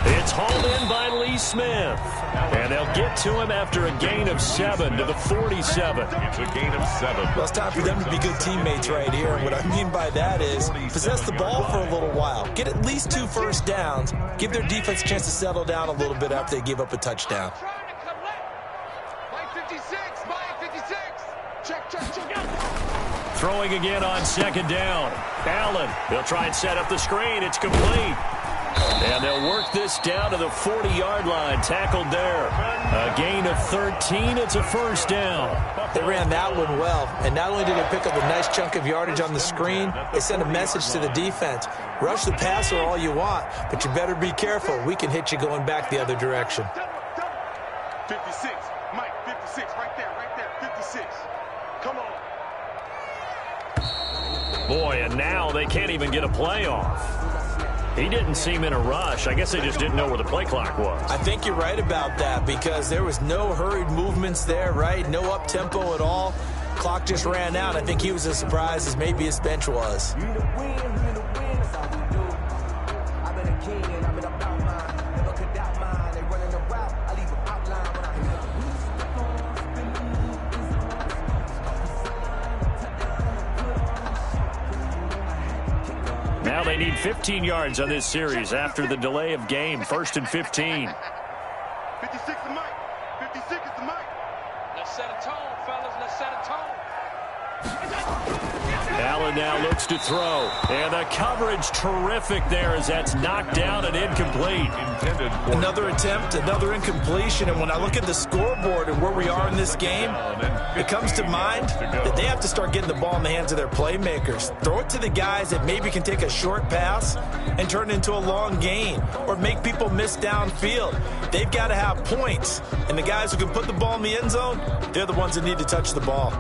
It's hauled in by Lee Smith. And they'll get to him after a gain of 7 to the 47. It's a gain of 7. Well, it's time for them to be good teammates right here. And what I mean by that is possess the ball for a little while. Get at least 2 first downs. Give their defense a chance to settle down a little bit after they give up a touchdown. Throwing again on second down. Allen, they'll try and set up the screen. It's complete. And they'll work this down to the 40-yard line. Tackled there. A gain of 13. It's a first down. They ran that one well. And not only did they pick up a nice chunk of yardage on the screen, they sent a message to the defense. Rush the passer all you want, but you better be careful. We can hit you going back the other direction. 56. Mike, 56. Right there. 56. Come on. Boy, and now they can't even get a play off. He didn't seem in a rush. I guess they just didn't know where the play clock was. I think you're right about that because there was no hurried movements there, right? No up-tempo at all. Clock just ran out. I think he was as surprised as maybe his bench was. Now they need 15 yards on this series after the delay of game. 1st and 15. 56 is Mike. 56 is the Mike. Let's set a tone, fellas. Let's set a tone. Allen now looks to throw. And the coverage terrific there as that's knocked down and incomplete. Another attempt, another incompletion. And when I look at the scoreboard and where we are in this game, it comes to mind that they have to start getting the ball in the hands of their playmakers. Throw it to the guys that maybe can take a short pass and turn it into a long gain or make people miss downfield. They've got to have points. And the guys who can put the ball in the end zone, they're the ones that need to touch the ball.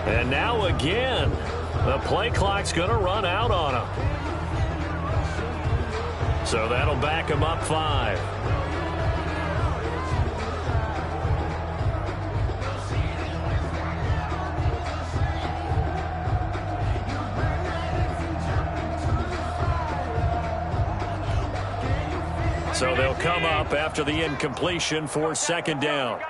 And now again, the play clock's going to run out on him. So that'll back him up 5. So they'll come up after the incompletion for second down.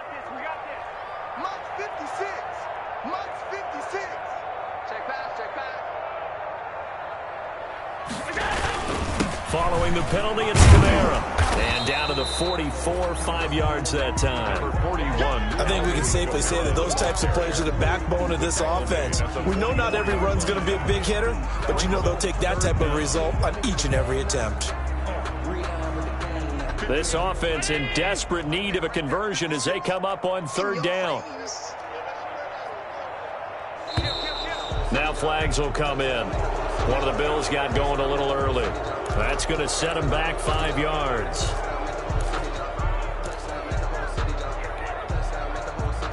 Following the penalty, it's Kamara. And down to the 44, 5 yards that time. 41. I think we can safely say that those types of players are the backbone of this offense. We know not every run's going to be a big hitter, but you know they'll take that type of result on each and every attempt. This offense in desperate need of a conversion as they come up on 3rd down. Now flags will come in. One of the Bills got going a little early. That's going to set them back 5 yards.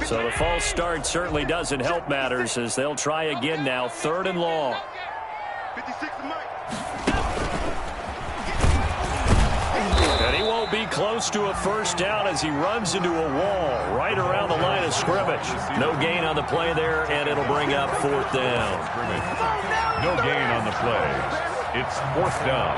So the false start certainly doesn't help matters as they'll try again now. 3rd and long. 56 is Mike. And he won't be close to a first down as he runs into a wall right around the line of scrimmage. No gain on the play there, and it'll bring up 4th down. No gain on the play. It's 4th down.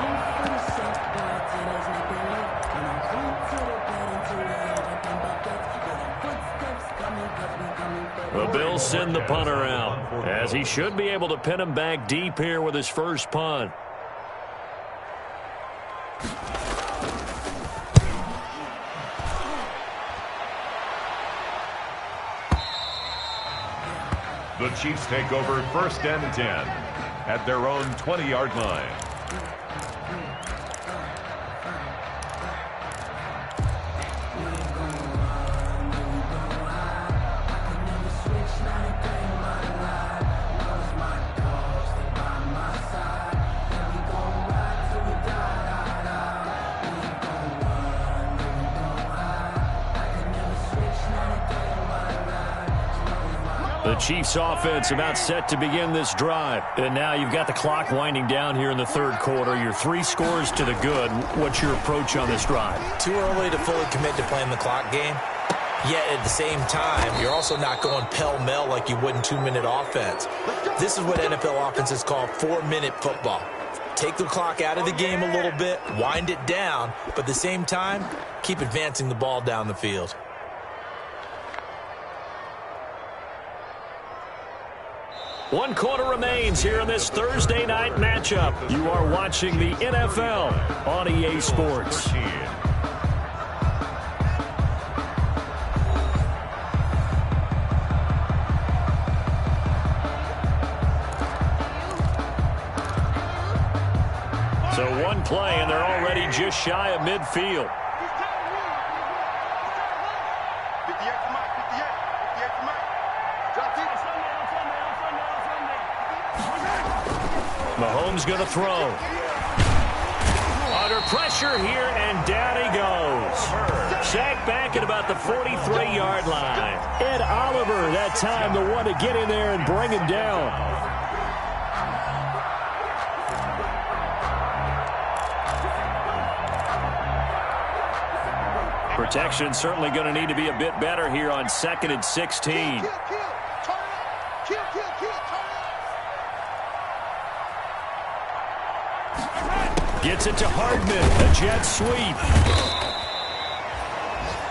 The Bills send the punter out as he should be able to pin him back deep here with his first punt. The Chiefs take over 1st and 10 at their own 20-yard line. The Chiefs offense about set to begin this drive. And now you've got the clock winding down here in the third quarter. You're 3 scores to the good. What's your approach on this drive? Too early to fully commit to playing the clock game. Yet at the same time, you're also not going pell-mell like you would in 2-minute offense. This is what NFL offenses call 4-minute football. Take the clock out of the game a little bit, wind it down, but at the same time, keep advancing the ball down the field. One quarter remains here in this Thursday night matchup. You are watching the NFL on EA Sports. So one play, and they're already just shy of midfield. Mahomes going to throw. Under pressure here, and down he goes. Sacked back at about the 43-yard line. Ed Oliver, that time, the one to get in there and bring him down. Protection certainly going to need to be a bit better here on 2nd and 16. Gets it to Hardman, a jet sweep.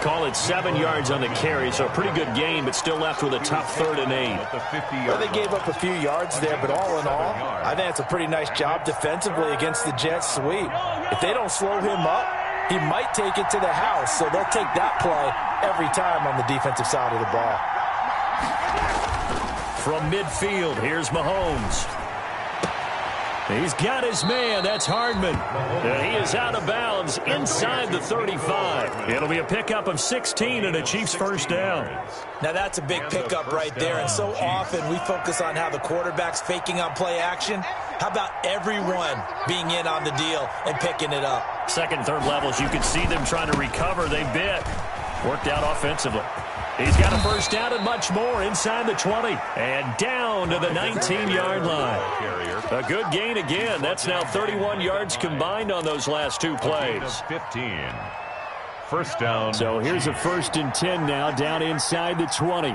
Call it 7 yards on the carry, so a pretty good gain, but still left with a tough 3rd and 8. Well, they gave up a few yards there, but all in all, I think it's a pretty nice job defensively against the jet sweep. If they don't slow him up, he might take it to the house, so they'll take that play every time on the defensive side of the ball. From midfield, here's Mahomes. He's got his man. That's Hardman. He is out of bounds inside the 35. It'll be a pickup of 16 and a Chiefs first down. Now, that's a big pickup right there, and so often we focus on how the quarterback's faking on play action. How about everyone being in on the deal and picking it up? Second and third levels, you can see them trying to recover. They bit. Worked out offensively. He's got a first down and much more inside the 20. And down to the 19-yard line. A good gain again. That's now 31 yards combined on those last 2 plays. 15. First down. So here's a 1st and 10 now, down inside the 20.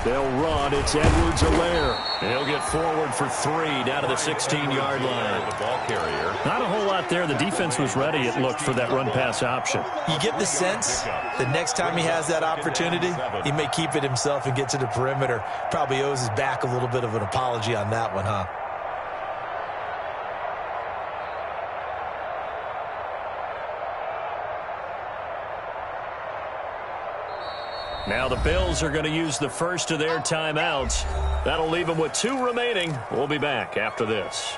They'll run. It's Edwards-Helaire. He'll get forward for 3 down to the 16-yard line. The ball carrier. Not a whole lot there. The defense was ready, it looked, for that run-pass option. You get the sense that next time he has that opportunity, he may keep it himself and get to the perimeter. Probably owes his back a little bit of an apology on that one, huh? Now the Bills are going to use the first of their timeouts. That'll leave them with 2 remaining. We'll be back after this.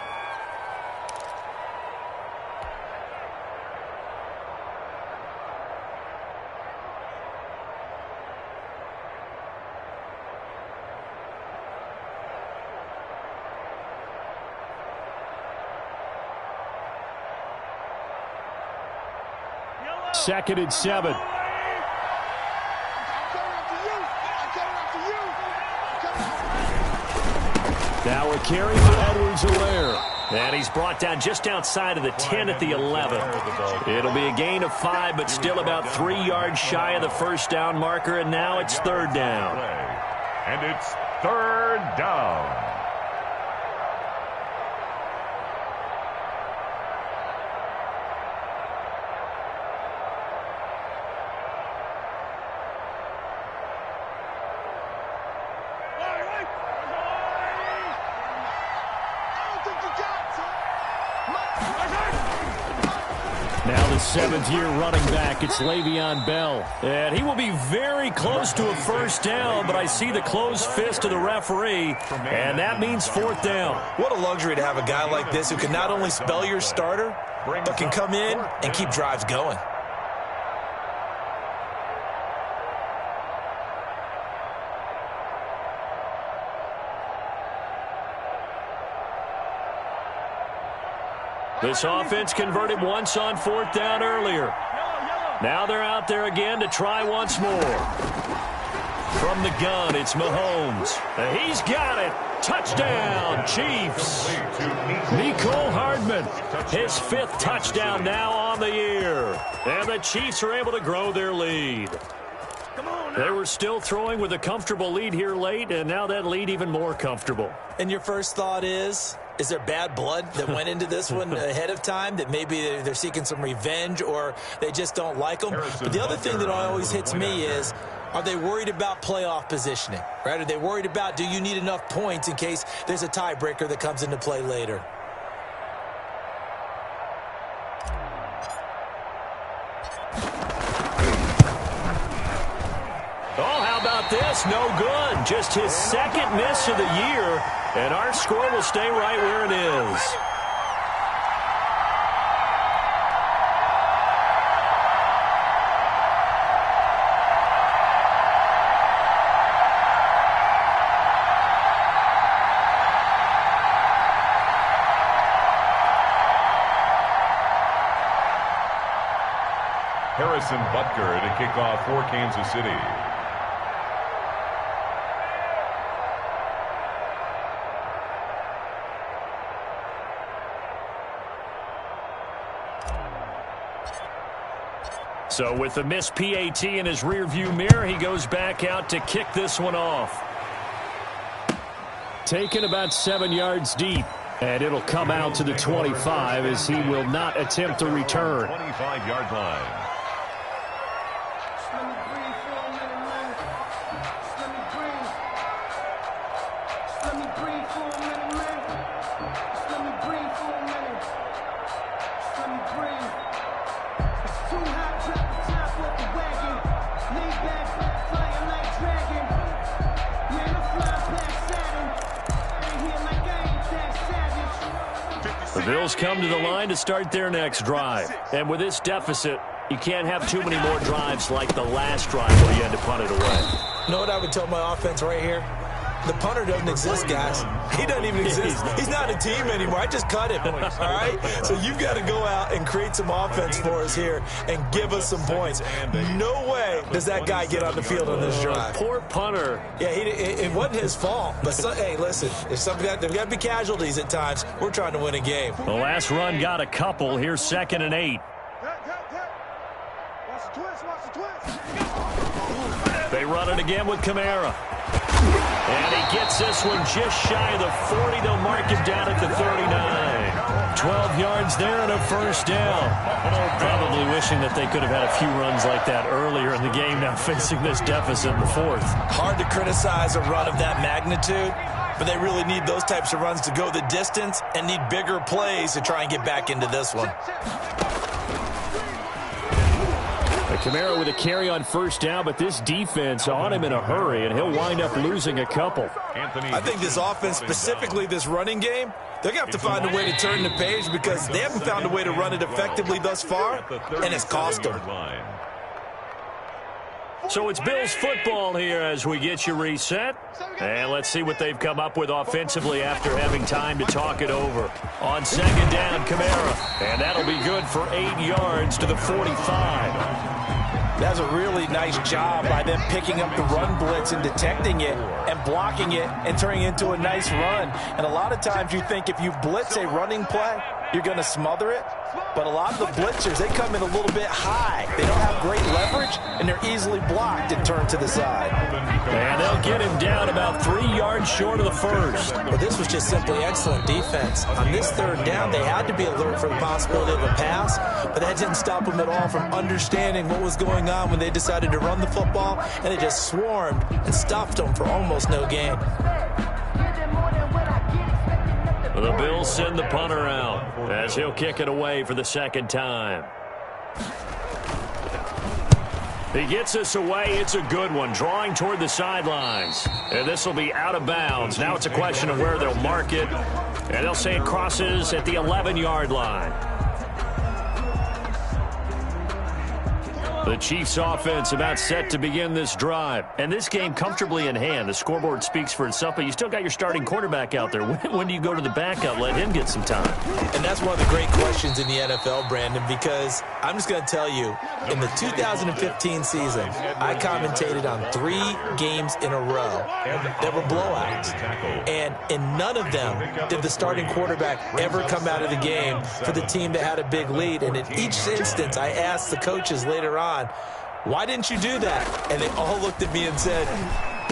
Second and 7. Now a carry for Edwards-Helaire. And he's brought down just outside of the 10 at the 11. It'll be a gain of 5, but still about 3 yards shy of the first down marker, and now it's 3rd down. And it's 3rd down. Now the 7th-year running back, it's Le'Veon Bell. And he will be very close to a first down, but I see the closed fist of the referee, and that means 4th down. What a luxury to have a guy like this who can not only spell your starter, but can come in and keep drives going. This offense converted once on 4th down earlier. Now they're out there again to try once more. From the gun, it's Mahomes. He's got it. Touchdown, Chiefs. Mecole Hardman, his 5th touchdown now on the year. And the Chiefs are able to grow their lead. They were still throwing with a comfortable lead here late, and now that lead even more comfortable. And your first thought is there bad blood that went into this one ahead of time, that maybe they're seeking some revenge or they just don't like them? But the other thing that always hits me is, are they worried about playoff positioning? Right? Are they worried about, do you need enough points in case there's a tiebreaker that comes into play later? Oh, how about this? No good. Just his 2nd miss of the year, and our score will stay right where it is. Harrison Butker to kick off for Kansas City. So with the missed PAT in his rearview mirror, he goes back out to kick this one off. Taken about 7 yards deep, and it'll come out to the 25 as he will not attempt a return. 25-yard line. The Bills come to the line to start their next drive. And with this deficit, you can't have too many more drives like the last drive where you had to punt it away. You know what I would tell my offense right here? The punter doesn't exist, guys. He doesn't even exist. He's not a team anymore. I just cut him, all right? So you've got to go out and create some offense for us here and give us some points. No way does that guy get on the field on this drive. Poor punter. Yeah, it wasn't his fault. But, hey, listen, there's got to be casualties at times. We're trying to win a game. The last run got a couple. Here's 2nd and 8. Watch the twist. They run it again with Kamara. And he gets this one just shy of the 40. They'll mark him down at the 39. 12 yards there and a first down. Probably wishing that they could have had a few runs like that earlier in the game, now facing this deficit in the 4th. Hard to criticize a run of that magnitude, but they really need those types of runs to go the distance and need bigger plays to try and get back into this one. Kamara with a carry on first down, but this defense on him in a hurry, and he'll wind up losing a couple. I think this offense, specifically this running game, they're going to have to find a way to turn the page because they haven't found a way to run it effectively thus far, and it's cost them. So it's Bills football here as we get you reset. And let's see what they've come up with offensively after having time to talk it over. On 2nd down, Kamara. And that'll be good for 8 yards to the 45. That's a really nice job by them picking up the run blitz and detecting it and blocking it and turning it into a nice run. And a lot of times you think if you blitz a running play, you're going to smother it. But a lot of the blitzers, they come in a little bit high. They don't have great leverage, and they're easily blocked and turned to the side. And they'll get him down about 3 yards short of the first. But this was just simply excellent defense. On this 3rd down, they had to be alert for the possibility of a pass, but that didn't stop them at all from understanding what was going on when they decided to run the football, and they just swarmed and stuffed them for almost no gain. The Bills send the punter out as he'll kick it away for the 2nd time. He gets this away. It's a good one, drawing toward the sidelines. And this will be out of bounds. Now it's a question of where they'll mark it. And they'll say it crosses at the 11-yard line. The Chiefs offense about set to begin this drive. And this game comfortably in hand. The scoreboard speaks for itself, but you still got your starting quarterback out there. When do you go to the backup? Let him get some time. And that's one of the great questions in the NFL, Brandon, because I'm just going to tell you, in the 2015 season, I commentated on 3 games in a row that were blowouts. And in none of them did the starting quarterback ever come out of the game for the team that had a big lead. And in each instance, I asked the coaches later on, why didn't you do that? And they all looked at me and said,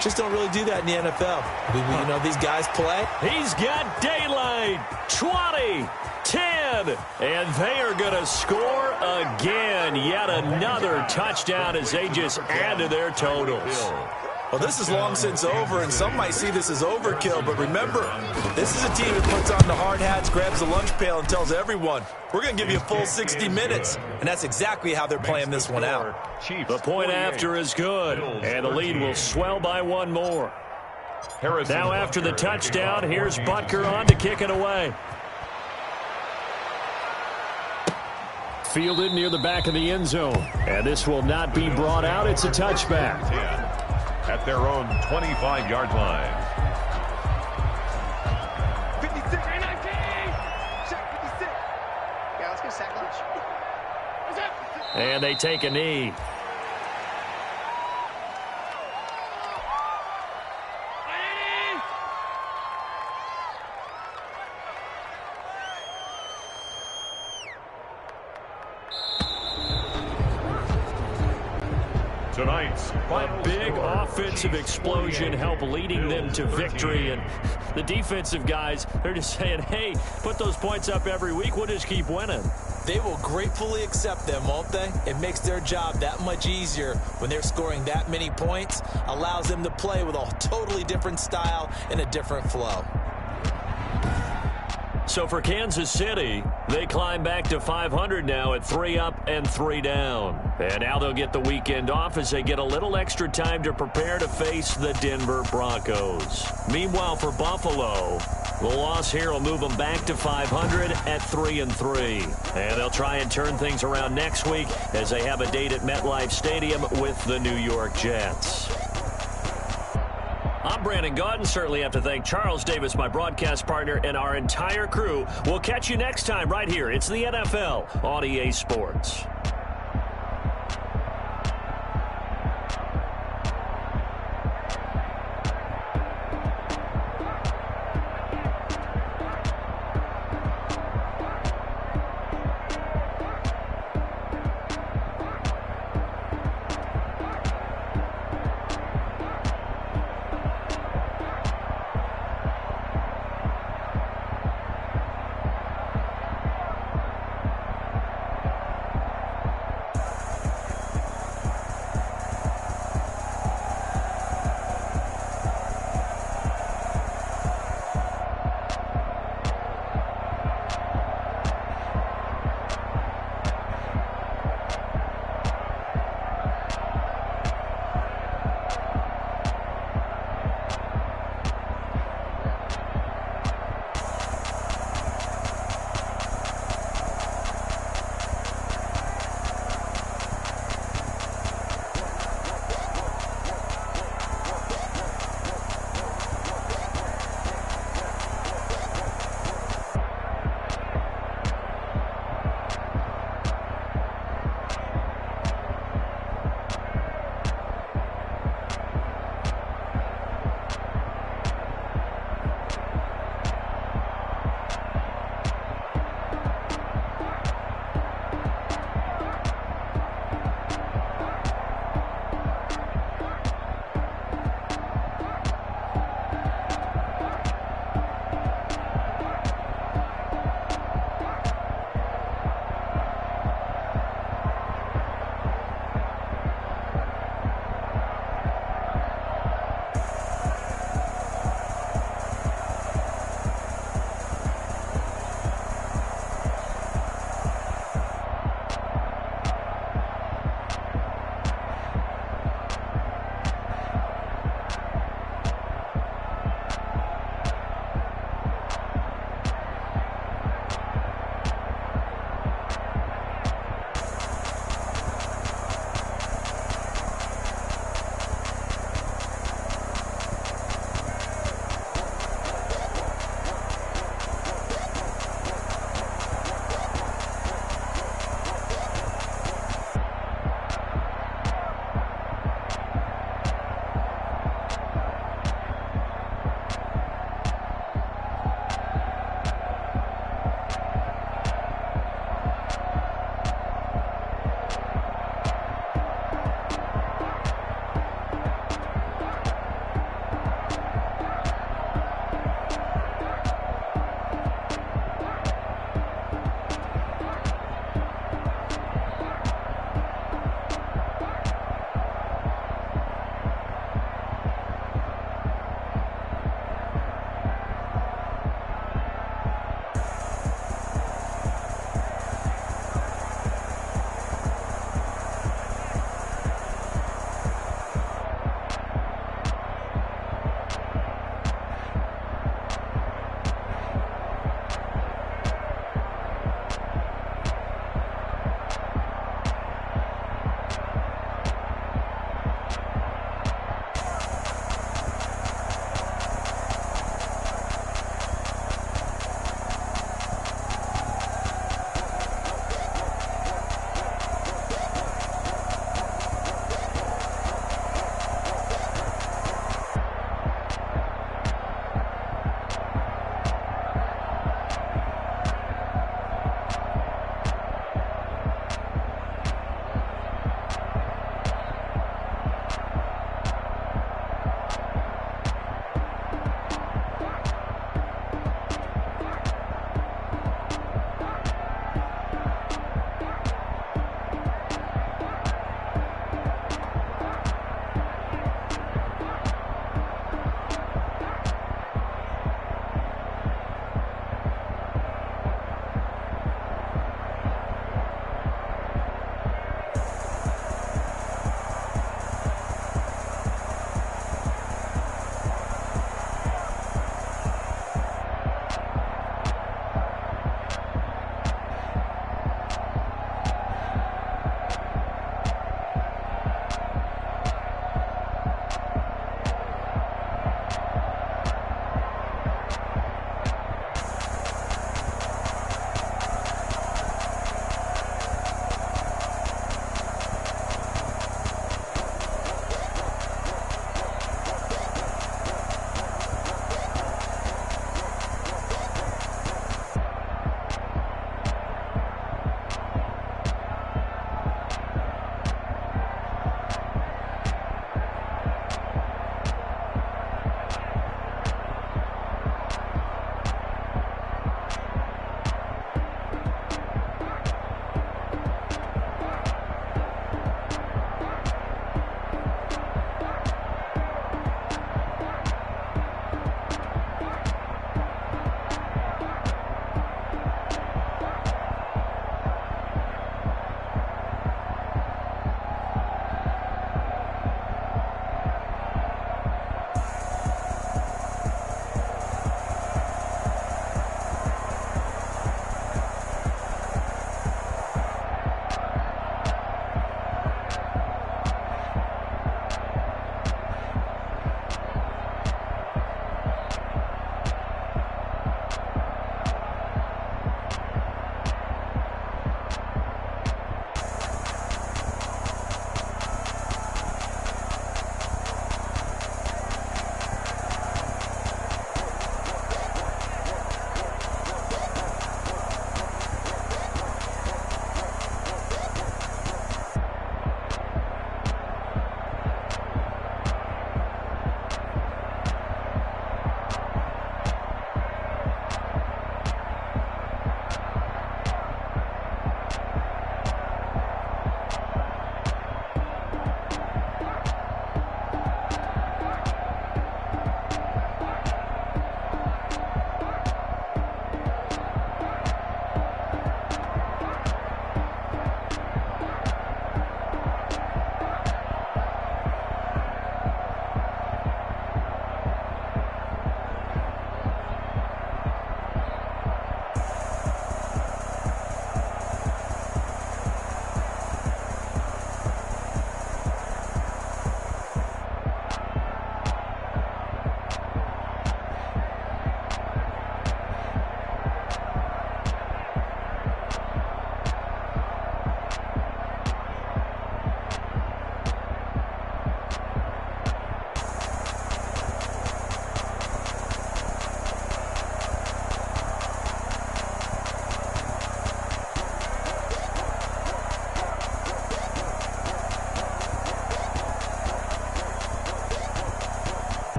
just don't really do that in the NFL. You know, these guys play. He's got daylight. 20, 10, and they are going to score again. Yet another touchdown as they just add to their totals. Well, this is long since over, and some might see this as overkill, but remember, this is a team that puts on the hard hats, grabs the lunch pail, and tells everyone, we're going to give you a full 60 minutes, and that's exactly how they're playing this one out. The point after is good, and the lead will swell by 1 more. Now after the touchdown, here's Butker on to kick it away. Fielded near the back of the end zone, and this will not be brought out. It's a touchback. At their own 25-yard line. 56, 19. Sack 56. Yeah, let's go sack lunch. And they take a knee. Tonight's A big offensive explosion help leading them to victory. And the defensive guys, they're just saying, hey, put those points up every week. We'll just keep winning. They will gratefully accept them, won't they? It makes their job that much easier when they're scoring that many points. Allows them to play with a totally different style and a different flow. So for Kansas City, they climb back to 500 now at 3 up and 3 down. And now they'll get the weekend off as they get a little extra time to prepare to face the Denver Broncos. Meanwhile, for Buffalo, the loss here will move them back to 500 at 3-3. And they'll try and turn things around next week as they have a date at MetLife Stadium with the New York Jets. I'm Brandon Gaudin. Certainly have to thank Charles Davis, my broadcast partner, and our entire crew. We'll catch you next time right here. It's the NFL on EA Sports.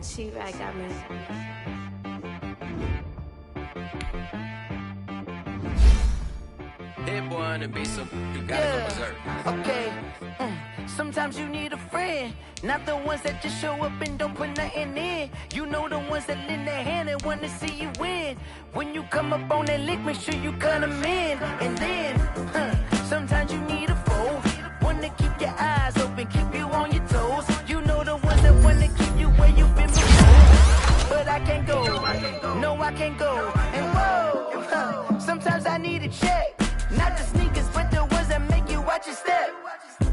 She-Rag got me. That boy on the beat, so you gotta go berserk. Okay. Sometimes you need a friend, not the ones that just show up and don't put nothing in. You know the ones that lend their hand and wanna see you win. When you come up on that lick, make sure you cut them in. And then, sometimes you need a foe, one to keep your eyes open, keep you on your toes. You know the ones that wanna keep you where you've been before. But I can't go, no I can't go. And whoa, sometimes I need a check. Not the sneakers, but the ones that make you watch your step.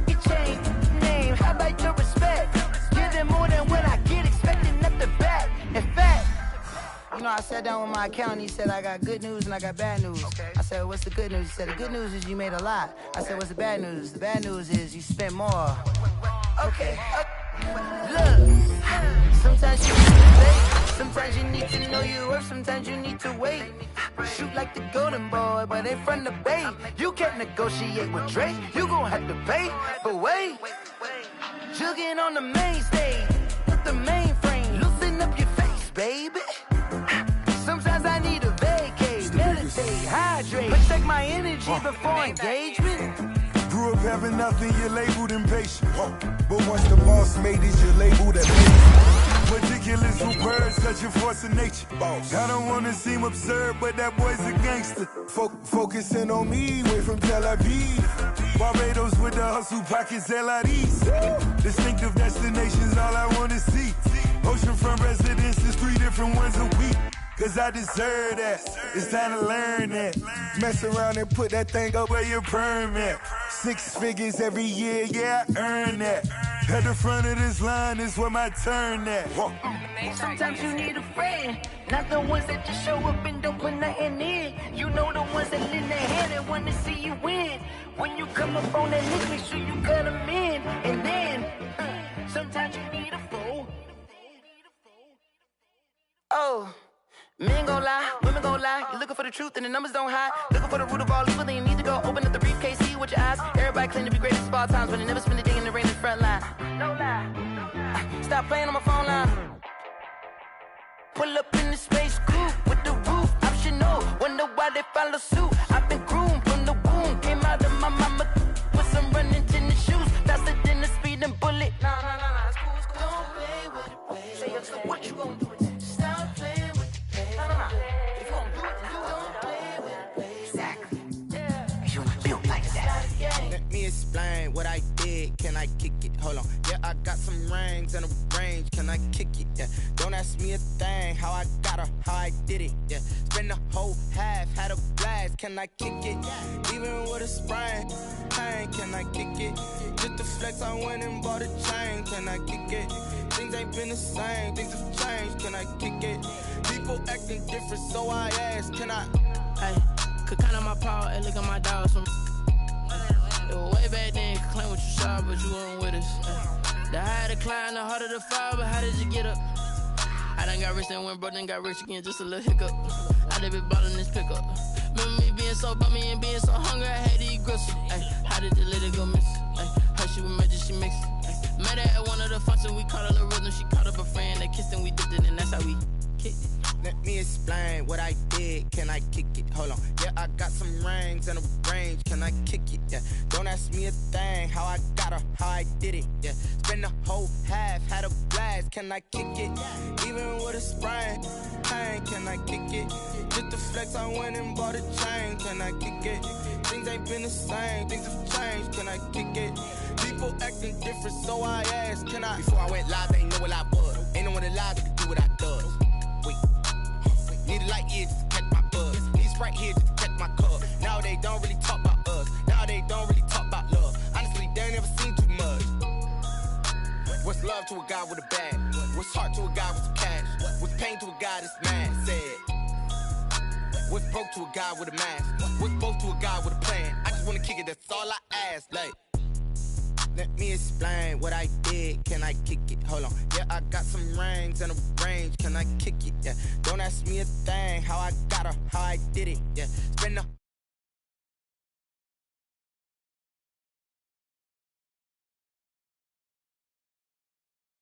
You change name, how about your respect? Give them more than what I get, expecting nothing back. In fact, you know, I sat down with my accountant, he said I got good news and I got bad news. I said, what's the good news? He said, the good news is you made a lot. I said, what's the bad news? The bad news is you spent more. Okay, look, sometimes you need to wait, sometimes you need to know your worth, sometimes you need to wait. Shoot like the golden boy, but they from the bay. You can't negotiate with Drake, you gon' have to pay. But wait, jugging on the main stage, with the mainframe, loosen up your face, baby. Sometimes I need a vacate, meditate, hydrate, protect my energy before engagement. Grew up having nothing, you're labeled impatient. But once the boss made it, you're labeled amazing. Ridiculous with words, such a force of nature. I don't wanna seem absurd, but that boy's a gangster. Focusing on me, way from Tel Aviv. Barbados with the hustle pockets, LIDs. Distinctive destinations, all I wanna see. Oceanfront residences, 3 different ones a week. Cause I deserve that, it's time to learn that. Mess around and put that thing up where your permit. 6 figures every year, yeah, I earn that. At the front of this line is where my turn at. Sometimes you need a friend, not the ones that just show up and don't put nothing in. You know the ones that lend their hand and wanna see you win. When you come up on that list, make sure you cut them in. And then, sometimes you need a foe. Oh. Men gon' lie, women gon' lie. You're looking for the truth and the numbers don't hide. Looking for the root of all evil, then you need to go open up the briefcase, see with your eyes. Everybody claim to be greatest of all times, but they never spend a day in the rain in the front line. No lie. Stop playing on my phone line. Pull up in the space coupe with the roof optional. Wonder why they follow suit. I've been groomed from the womb. Came out of my mama with some running tennis shoes. Faster than the speeding bullet. Nah, it's cool, it's cool. Don't play with it, baby. Say so what you gon' do with it? Stop playing with it. If you don't do it, then you don't play with it, baby. Exactly. Yeah. You built like that. Let me explain what I did. Can I kick it? Hold on. Yeah, I got some rings and a range. Can I kick it? Yeah. Don't ask me a thing. How I got her, how I did it. Yeah. Spend the whole half, had a blast. Can I kick it? Even with a sprain. Pain, can I kick it? Just to flex, I went and bought a chain. Can I kick it? Things ain't been the same. Things have changed. Can I kick it? People acting different, so I ask, can I? Hey, could count on my power and look at my dogs from. It was way back then, could claim what you saw, but you weren't with us. The higher the climb, the harder the fall, but how did you get up? I done got rich and went broke, then got rich again, just a little hiccup. I done been ballin' this pickup. Remember me being so bummy and being so hungry, I had to eat gristle. Ay, how did the lady go miss? Ay, her she was magic, she mixed. Met her at one of the functions, we caught her the rhythm, she caught up a friend, they kissed and we dipped it, and that's how we kicked it. Let me explain what I did. Can I kick it? Hold on. Yeah, I got some rings and a range. Can I kick it? Yeah. Don't ask me a thing. How I got her, how I did it. Yeah. Spend the whole half, had a blast. Can I kick it? Even with a sprain. Pain, can I kick it? Just to flex, I went and bought a chain. Can I kick it? Things ain't been the same. Things have changed. Can I kick it? People acting different, so I asked, can I? Before I went live, they ain't know what I was. Ain't no one alive that could do what I does. Wait. Need a light here just to catch my buzz. Need Sprite here just to catch my cup. Now they don't really talk about us. Now they don't really talk about love. Honestly, they ain't never seen too much. What's love to a guy with a bag? What's heart to a guy with some cash? What's pain to a guy that's mad? Said. What's broke to a guy with a mask? What's both to a guy with a plan? I just wanna kick it, that's all I ask. Like, let me explain what I did. Can I kick it? Hold on. Yeah, I got some rings and a range. Can I kick it? Yeah. Don't ask me a thing. How I got her, how I did it. Yeah. Spend the